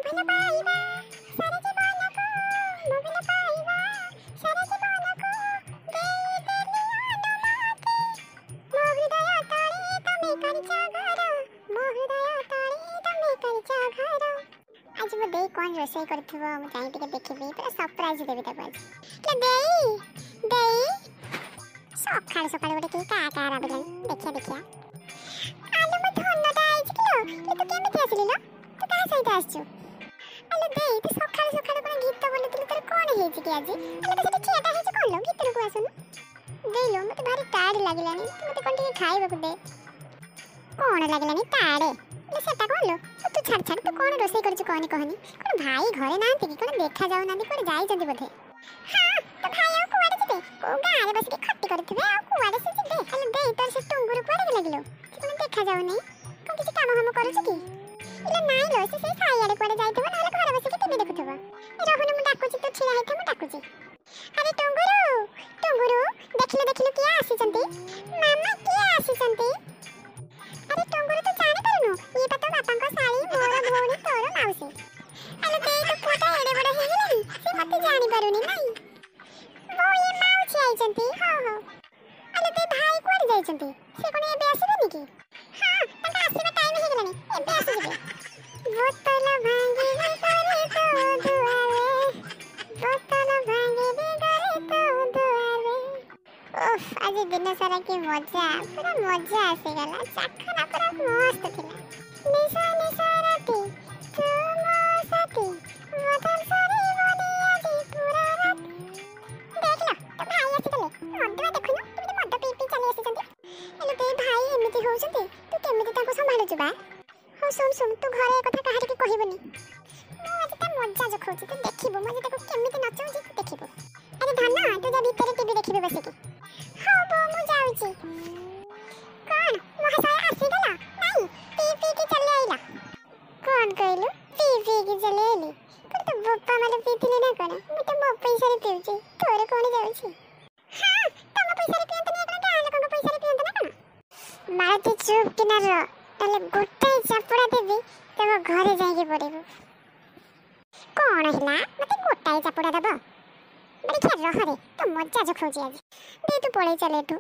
ଭଲ ପାଇବା ସାରା ଜୀବନକୁ ମୋ ଭଲ ପାଇବା ସାରା ଜୀବନକୁ ଦେଇଦେଲି ଅନୁମତି ମୋ ହୃଦୟ ତଳେ ତମେ କରିଛ ଘର ମୋ ହୃଦୟ ତଳେ ତମେ କରିଛ ଘର। आज वो देई कौन रोसई करथबो हम जाई टिके देखिबी पूरा सरप्राइज देबी ताको आज के देई सकाळ सकाळ गोटे के का राबिलानी देखिया देखिया आलो म धन्नदा आइछ किलो तू केमिति आसिली न तू का सहित आछू आलो देई तू सकाळ सकाळ कोन गीत बोलुतली तोर कोन हेछि कि आज आलो तो सेठी खियाटा हेछि कोन लो गीत को आसुन देइलो मते भारी टाड लागिलानी मते कोन टिके खाइबा को दे कोन लागिलानी टाडे ले सेटा कोन लो तू छाड़ छाड़ तू कोन रोसई करछु कोन कहनी कोन भाई घरे नांती कि कोन देखा जाउ नांती कोन जाई जंदी बोधे हां तो भाई आ कुआडे जिबे को गारे बस के खट्टी करथबे आ कुआडे से जिबे हेले दे तोर से टुंगुर कुआडे लागलो कोन देखा जाउ नै कोन किछि काम हम करछु कि इले नाइ लो से साई आडे कुआडे जाइथबो नाले घरे बस के टीवी देखुथबो रहनु मु डाकुची तो छिला हेथे मु डाकुची अरे टुंगुरु देखिलो किया आसी जंती मामा किया आसी जंती अरे टुंगुरु तो जाने परनु ये पता बापा को साली मोर भौणी तोर माउसी अरे दे तो पोता एडे बड़ हे गेलनी से मते जानि परुनी नै वो ये माउसी आई जंती हो अरे दे भाई कोड जाई जंती से कोन एबे आसीबेनी की हां तका आसीबे टाइम हे गेलनी एबे आसी जेबे बोतल भांगे दे करे तो दुआरे बोतल भांगे दे करे तो दुआरे उफ आज दिन सारा की मजा पूरा मजा आसी गला चाखना पूरा मस्त थिला निशा राती तू मो साथी मदन सारी बनी आज पूरा रात देख लो तो भाई आसी गले मदवा देखुनु तुम मद पी पी चली आसी जंती एलो ते भाई एमिति होउछंती तू केमिति ताको संभाळु जुबा हो सुन तू घरे ए कथा काहारी के कहिबनी मो आज ता मजा जखौची तू देखिबो मजे ताको केमिति नचौची तू देखिबो अरे धन्ना तू जा भीतर टीवी देखिबे बसिकी हां बो मु जाउची कोन महाशय आसी गला नहीं पी पी के चले आइला कोन कहलु पी पी के चले आइली पर तो बप्पा माले पीथिले ना कोन मु तो मो पैसा रे पीउची तोरे कोन जाउची हां तम पैसा रे पियंत नहीं एकरा गाल को पैसा रे पियंत ना कोन मारते चुप किना रो तले गोटे चापड़ा देबी तब घरे जाई के पड़ेबो कोन हिला मते गोटाई चापड़ा दबो बड़ी क्या रह रे तो मजा जो खोजी आज दे तू पळे चले तू